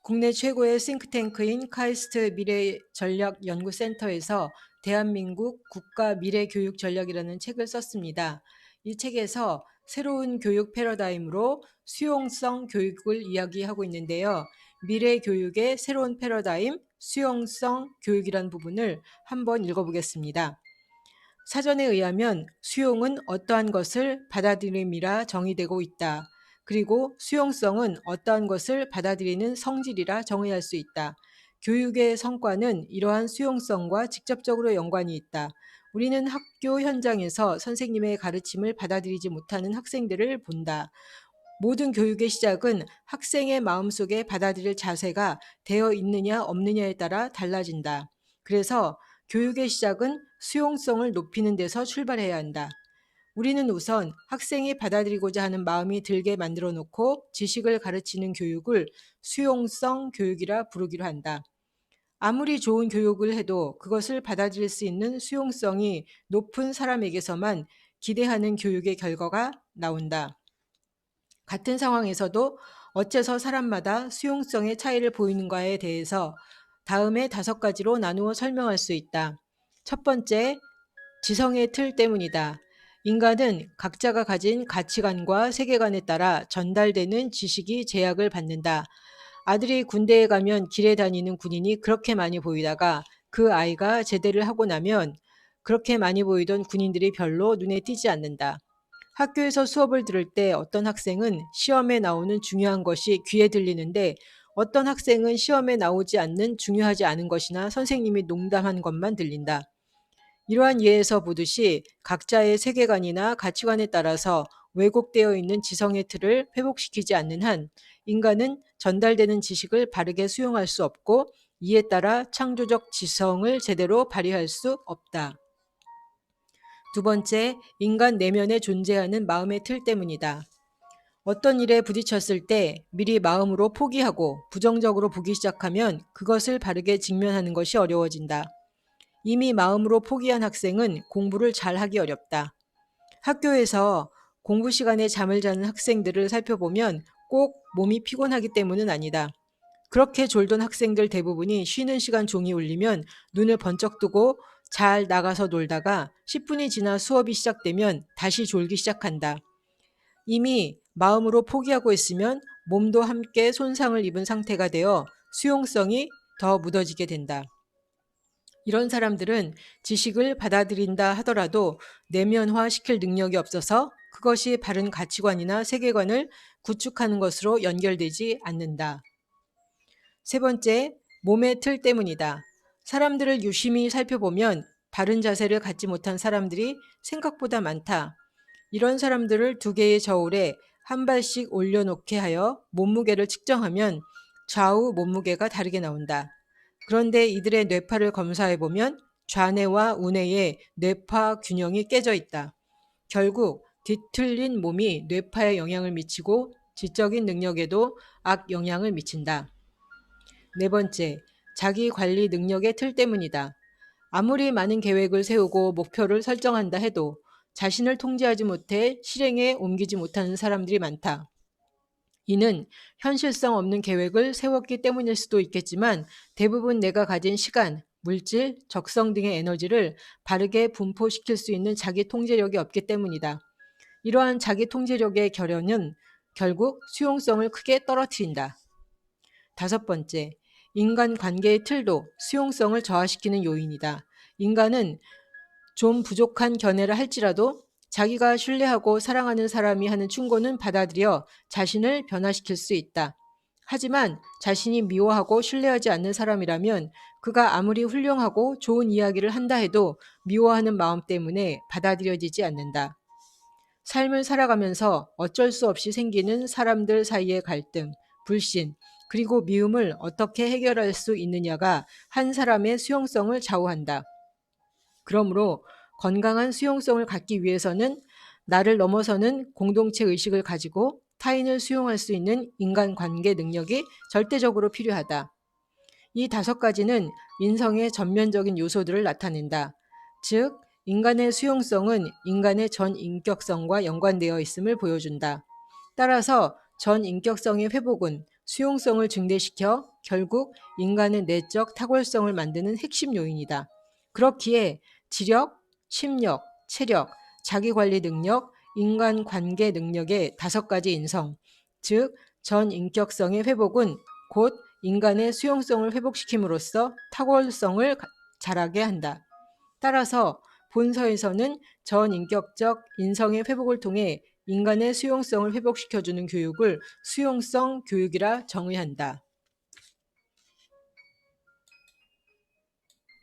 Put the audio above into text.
국내 최고의 싱크탱크인 카이스트 미래전략연구센터에서 대한민국 국가 미래교육 전략이라는 책을 썼습니다. 이 책에서 새로운 교육 패러다임으로 수용성 교육을 이야기하고 있는데요. 미래 교육의 새로운 패러다임, 수용성 교육이라는 부분을 한번 읽어보겠습니다. 사전에 의하면 수용은 어떠한 것을 받아들임이라 정의되고 있다. 그리고 수용성은 어떠한 것을 받아들이는 성질이라 정의할 수 있다. 교육의 성과는 이러한 수용성과 직접적으로 연관이 있다. 우리는 학교 현장에서 선생님의 가르침을 받아들이지 못하는 학생들을 본다. 모든 교육의 시작은 학생의 마음속에 받아들일 자세가 되어 있느냐 없느냐에 따라 달라진다. 그래서 교육의 시작은 수용성을 높이는 데서 출발해야 한다. 우리는 우선 학생이 받아들이고자 하는 마음이 들게 만들어 놓고 지식을 가르치는 교육을 수용성 교육이라 부르기로 한다. 아무리 좋은 교육을 해도 그것을 받아들일 수 있는 수용성이 높은 사람에게서만 기대하는 교육의 결과가 나온다. 같은 상황에서도 어째서 사람마다 수용성의 차이를 보이는가에 대해서 다음에 5가지로 나누어 설명할 수 있다. 첫 번째, 지성의 틀 때문이다. 인간은 각자가 가진 가치관과 세계관에 따라 전달되는 지식이 제약을 받는다. 아들이 군대에 가면 길에 다니는 군인이 그렇게 많이 보이다가 그 아이가 제대를 하고 나면 그렇게 많이 보이던 군인들이 별로 눈에 띄지 않는다. 학교에서 수업을 들을 때 어떤 학생은 시험에 나오는 중요한 것이 귀에 들리는데 어떤 학생은 시험에 나오지 않는 중요하지 않은 것이나 선생님이 농담한 것만 들린다. 이러한 예에서 보듯이 각자의 세계관이나 가치관에 따라서 왜곡되어 있는 지성의 틀을 회복시키지 않는 한 인간은 전달되는 지식을 바르게 수용할 수 없고 이에 따라 창조적 지성을 제대로 발휘할 수 없다. 두 번째, 인간 내면에 존재하는 마음의 틀 때문이다. 어떤 일에 부딪혔을 때 미리 마음으로 포기하고 부정적으로 보기 시작하면 그것을 바르게 직면하는 것이 어려워진다. 이미 마음으로 포기한 학생은 공부를 잘하기 어렵다. 학교에서 공부 시간에 잠을 자는 학생들을 살펴보면 꼭 몸이 피곤하기 때문은 아니다. 그렇게 졸던 학생들 대부분이 쉬는 시간 종이 울리면 눈을 번쩍 뜨고 잘 나가서 놀다가 10분이 지나 수업이 시작되면 다시 졸기 시작한다. 이미 마음으로 포기하고 있으면 몸도 함께 손상을 입은 상태가 되어 수용성이 더 묻어지게 된다. 이런 사람들은 지식을 받아들인다 하더라도 내면화 시킬 능력이 없어서 그것이 바른 가치관이나 세계관을 구축하는 것으로 연결되지 않는다. 세 번째, 몸의 틀 때문이다. 사람들을 유심히 살펴보면 바른 자세를 갖지 못한 사람들이 생각보다 많다. 이런 사람들을 2개의 저울에 한 발씩 올려놓게 하여 몸무게를 측정하면 좌우 몸무게가 다르게 나온다. 그런데 이들의 뇌파를 검사해보면 좌뇌와 우뇌의 뇌파 균형이 깨져 있다. 결국 뒤틀린 몸이 뇌파에 영향을 미치고 지적인 능력에도 악영향을 미친다. 네 번째, 자기 관리 능력의 틀 때문이다. 아무리 많은 계획을 세우고 목표를 설정한다 해도 자신을 통제하지 못해 실행에 옮기지 못하는 사람들이 많다. 이는 현실성 없는 계획을 세웠기 때문일 수도 있겠지만 대부분 내가 가진 시간, 물질, 적성 등의 에너지를 바르게 분포시킬 수 있는 자기 통제력이 없기 때문이다. 이러한 자기 통제력의 결여는 결국 수용성을 크게 떨어뜨린다. 5번째, 인간 관계의 틀도 수용성을 저하시키는 요인이다. 인간은 좀 부족한 견해를 할지라도 자기가 신뢰하고 사랑하는 사람이 하는 충고는 받아들여 자신을 변화시킬 수 있다. 하지만 자신이 미워하고 신뢰하지 않는 사람이라면 그가 아무리 훌륭하고 좋은 이야기를 한다 해도 미워하는 마음 때문에 받아들여지지 않는다. 삶을 살아가면서 어쩔 수 없이 생기는 사람들 사이의 갈등, 불신, 그리고 미움을 어떻게 해결할 수 있느냐가 한 사람의 수용성을 좌우한다. 그러므로 건강한 수용성을 갖기 위해서는 나를 넘어서는 공동체 의식을 가지고 타인을 수용할 수 있는 인간관계 능력이 절대적으로 필요하다. 이 5가지는 인성의 전면적인 요소들을 나타낸다. 즉, 인간의 수용성은 인간의 전 인격성과 연관되어 있음을 보여준다. 따라서 전 인격성의 회복은 수용성을 증대시켜 결국 인간의 내적 탁월성을 만드는 핵심 요인이다. 그렇기에 지력, 심력, 체력, 자기관리 능력, 인간관계 능력의 5가지 인성, 즉 전 인격성의 회복은 곧 인간의 수용성을 회복시킴으로써 탁월성을 자라게 한다. 따라서 본서에서는 전인격적 인성의 회복을 통해 인간의 수용성을 회복시켜주는 교육을 수용성 교육이라 정의한다.